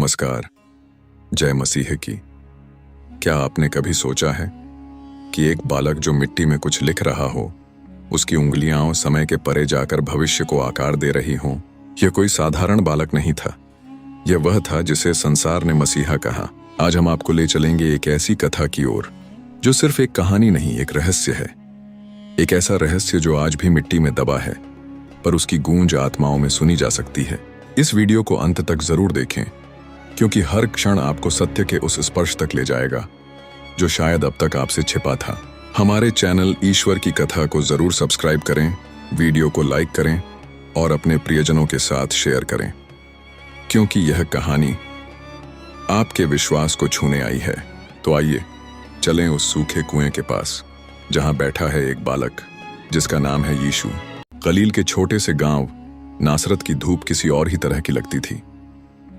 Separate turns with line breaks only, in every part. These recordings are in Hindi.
नमस्कार। जय मसीह की। क्या आपने कभी सोचा है कि एक बालक जो मिट्टी में कुछ लिख रहा हो, उसकी उंगलियां समय के परे जाकर भविष्य को आकार दे रही हों? यह कोई साधारण बालक नहीं था। यह वह था जिसे संसार ने मसीहा कहा। आज हम आपको ले चलेंगे एक ऐसी कथा की ओर जो सिर्फ एक कहानी नहीं, एक रहस्य है। एक ऐसा रहस्य जो आज भी मिट्टी में दबा है, पर उसकी गूंज आत्माओं में सुनी जा सकती है। इस वीडियो को अंत तक जरूर देखें, क्योंकि हर क्षण आपको सत्य के उस स्पर्श तक ले जाएगा जो शायद अब तक आपसे छिपा था। हमारे चैनल ईश्वर की कथा को जरूर सब्सक्राइब करें, वीडियो को लाइक करें और अपने प्रियजनों के साथ शेयर करें, क्योंकि यह कहानी आपके विश्वास को छूने आई है। तो आइए चलें उस सूखे कुएं के पास जहां बैठा है एक बालक जिसका नाम है यीशु। गलील के छोटे से गांव नासरत की धूप किसी और ही तरह की लगती थी।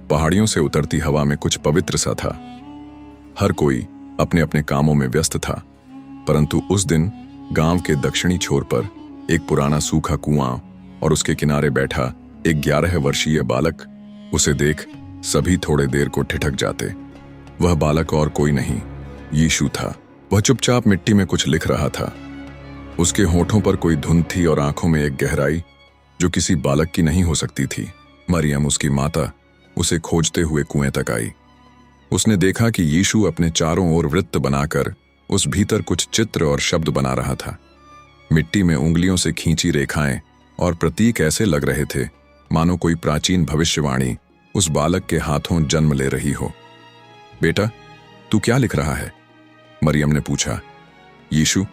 पहाड़ियों से उतरती हवा में कुछ पवित्र सा था। हर कोई अपने अपने कामों में व्यस्त था, परंतु उस दिन गांव के दक्षिणी छोर पर एक पुराना सूखा कुआं और उसके किनारे बैठा एक 11 वर्षीय बालक। उसे देख सभी थोड़े देर को ठिठक जाते। वह बालक और कोई नहीं, यीशु था। वह चुपचाप मिट्टी में कुछ लिख रहा था। उसके होठों पर कोई धुंध थी और आंखों में एक गहराई जो किसी बालक की नहीं हो सकती थी। मरियम, उसकी माता, उसे खोजते हुए कुएं तक आई। उसने देखा कि यीशु अपने चारों ओर वृत्त बनाकर उस भीतर कुछ चित्र और शब्द बना रहा था। मिट्टी में उंगलियों से खींची रेखाएं और प्रतीक ऐसे लग रहे थे मानो कोई प्राचीन भविष्यवाणी उस बालक के हाथों जन्म ले रही हो। बेटा, तू क्या लिख रहा है? मरियम ने पूछा। यीशु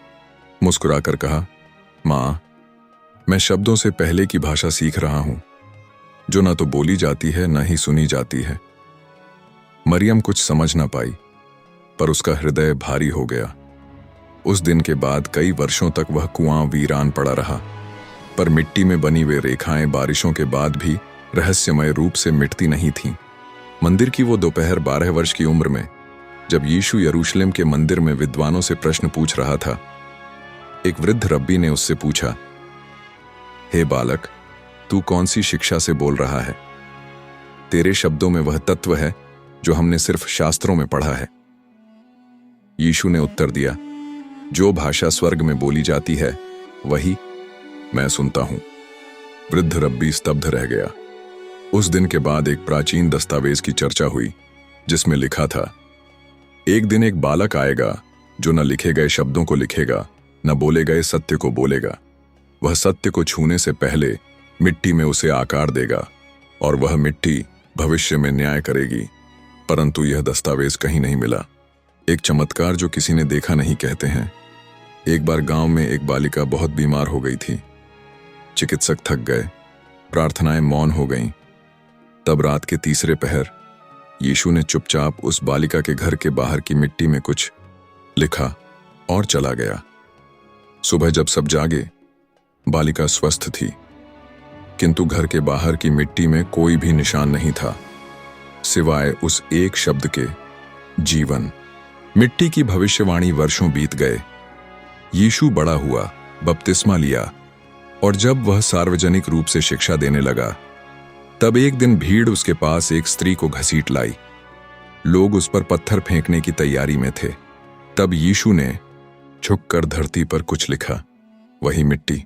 मुस्कुराकर कहा, मां, मैं शब्दों से पहले की भाषा सीख रहा हूं, जो न तो बोली जाती है न ही सुनी जाती है। मरियम कुछ समझ न पाई, पर उसका हृदय भारी हो गया। उस दिन के बाद कई वर्षों तक वह कुआं वीरान पड़ा रहा, पर मिट्टी में बनी वे रेखाएं बारिशों के बाद भी रहस्यमय रूप से मिटती नहीं थीं। मंदिर की वो दोपहर 12 वर्ष की उम्र में, जब यीशु यरूशलेम के मंदिर में विद्वानों से प्रश्न पूछ रहा था, एक वृद्ध रब्बी ने उससे पूछा, हे बालक, तू कौन सी शिक्षा से बोल रहा है? तेरे शब्दों में वह तत्व है जो हमने सिर्फ शास्त्रों में पढ़ा है। यीशु ने उत्तर दिया, जो भाषा स्वर्ग में बोली जाती है वही मैं सुनता हूं। वृद्ध रब्बी स्तब्ध रह गया। उस दिन के बाद एक प्राचीन दस्तावेज की चर्चा हुई जिसमें लिखा था, एक दिन एक बालक आएगा जो न लिखे गए शब्दों को लिखेगा, न बोले गए सत्य को बोलेगा। वह सत्य को छूने से पहले मिट्टी में उसे आकार देगा और वह मिट्टी भविष्य में न्याय करेगी। परंतु यह दस्तावेज कहीं नहीं मिला। एक चमत्कार जो किसी ने देखा नहीं कहते हैं। एक बार गांव में एक बालिका बहुत बीमार हो गई थी। चिकित्सक थक गए, प्रार्थनाएं मौन हो गईं। तब रात के तीसरे पहर यीशु ने चुपचाप उस बालिका के घर के बाहर की मिट्टी में कुछ लिखा और चला गया। सुबह जब सब जागे, बालिका स्वस्थ थी, किंतु घर के बाहर की मिट्टी में कोई भी निशान नहीं था, सिवाय उस एक शब्द के, जीवन। मिट्टी की भविष्यवाणी। वर्षों बीत गए। यीशु बड़ा हुआ, बपतिस्मा लिया, और जब वह सार्वजनिक रूप से शिक्षा देने लगा, तब एक दिन भीड़ उसके पास एक स्त्री को घसीट लाई। लोग उस पर पत्थर फेंकने की तैयारी में थे। तब यीशु ने झुककर धरती पर कुछ लिखा। वही मिट्टी,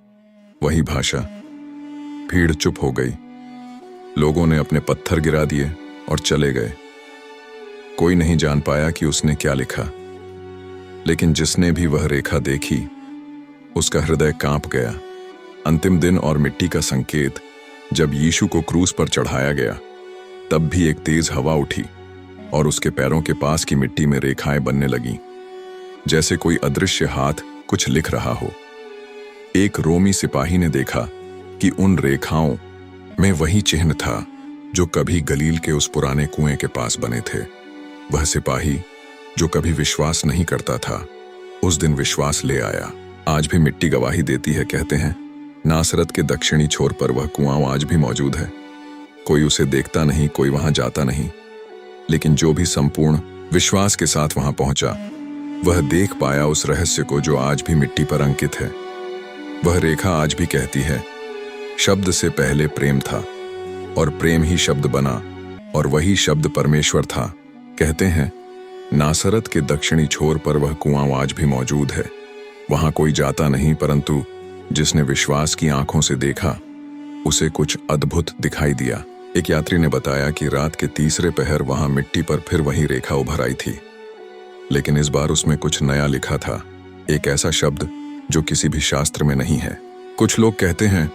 वही भाषा। भीड़ चुप हो गई। लोगों ने अपने पत्थर गिरा दिए और चले गए। कोई नहीं जान पाया कि उसने क्या लिखा, लेकिन जिसने भी वह रेखा देखी, उसका हृदय कांप गया। अंतिम दिन और मिट्टी का संकेत। जब यीशु को क्रूस पर चढ़ाया गया, तब भी एक तेज हवा उठी और उसके पैरों के पास की मिट्टी में रेखाएं बनने लगीं, जैसे कोई अदृश्य हाथ कुछ लिख रहा हो। एक रोमी सिपाही ने देखा कि उन रेखाओं में वही चिन्ह था जो कभी गलील के उस पुराने कुएं के पास बने थे। वह सिपाही जो कभी विश्वास नहीं करता था, उस दिन विश्वास ले आया। आज भी मिट्टी गवाही देती है। कहते हैं, नासरत के दक्षिणी छोर पर वह कुआं आज भी मौजूद है। कोई उसे देखता नहीं, कोई वहां जाता नहीं, लेकिन जो भी संपूर्ण विश्वास के साथ वहां पहुंचा, वह देख पाया उस रहस्य को जो आज भी मिट्टी पर अंकित है। वह रेखा आज भी कहती है, शब्द से पहले प्रेम था और प्रेम ही शब्द बना और वही शब्द परमेश्वर था। कहते हैं नासरत के दक्षिणी छोर पर वह कुआं आज भी मौजूद है। वहां कोई जाता नहीं, परंतु जिसने विश्वास की आंखों से देखा उसे कुछ अद्भुत दिखाई दिया। एक यात्री ने बताया कि रात के तीसरे पहर वहां मिट्टी पर फिर वही रेखा उभर आई थी, लेकिन इस बार उसमें कुछ नया लिखा था, एक ऐसा शब्द जो किसी भी शास्त्र में नहीं है। कुछ लोग कहते हैं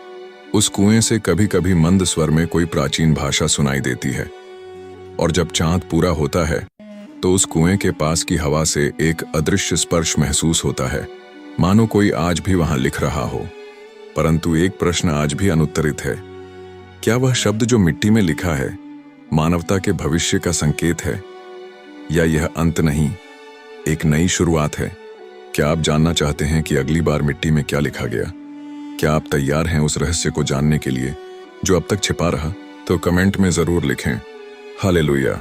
उस कुएं से कभी कभी मंद स्वर में कोई प्राचीन भाषा सुनाई देती है, और जब चांद पूरा होता है तो उस कुएं के पास की हवा से एक अदृश्य स्पर्श महसूस होता है, मानो कोई आज भी वहां लिख रहा हो। परंतु एक प्रश्न आज भी अनुत्तरित है, क्या वह शब्द जो मिट्टी में लिखा है मानवता के भविष्य का संकेत है, या यह अंत नहीं, एक नई शुरुआत है? क्या आप जानना चाहते हैं कि अगली बार मिट्टी में क्या लिखा गया? क्या आप तैयार हैं उस रहस्य को जानने के लिए जो अब तक छिपा रहा? तो कमेंट में जरूर लिखें हालेलुया।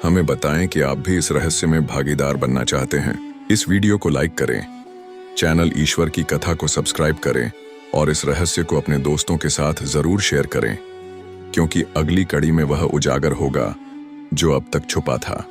हमें बताएं कि आप भी इस रहस्य में भागीदार बनना चाहते हैं। इस वीडियो को लाइक करें, चैनल ईश्वर की कथा को सब्सक्राइब करें और इस रहस्य को अपने दोस्तों के साथ जरूर शेयर करें, क्योंकि अगली कड़ी में वह उजागर होगा जो अब तक छुपा था।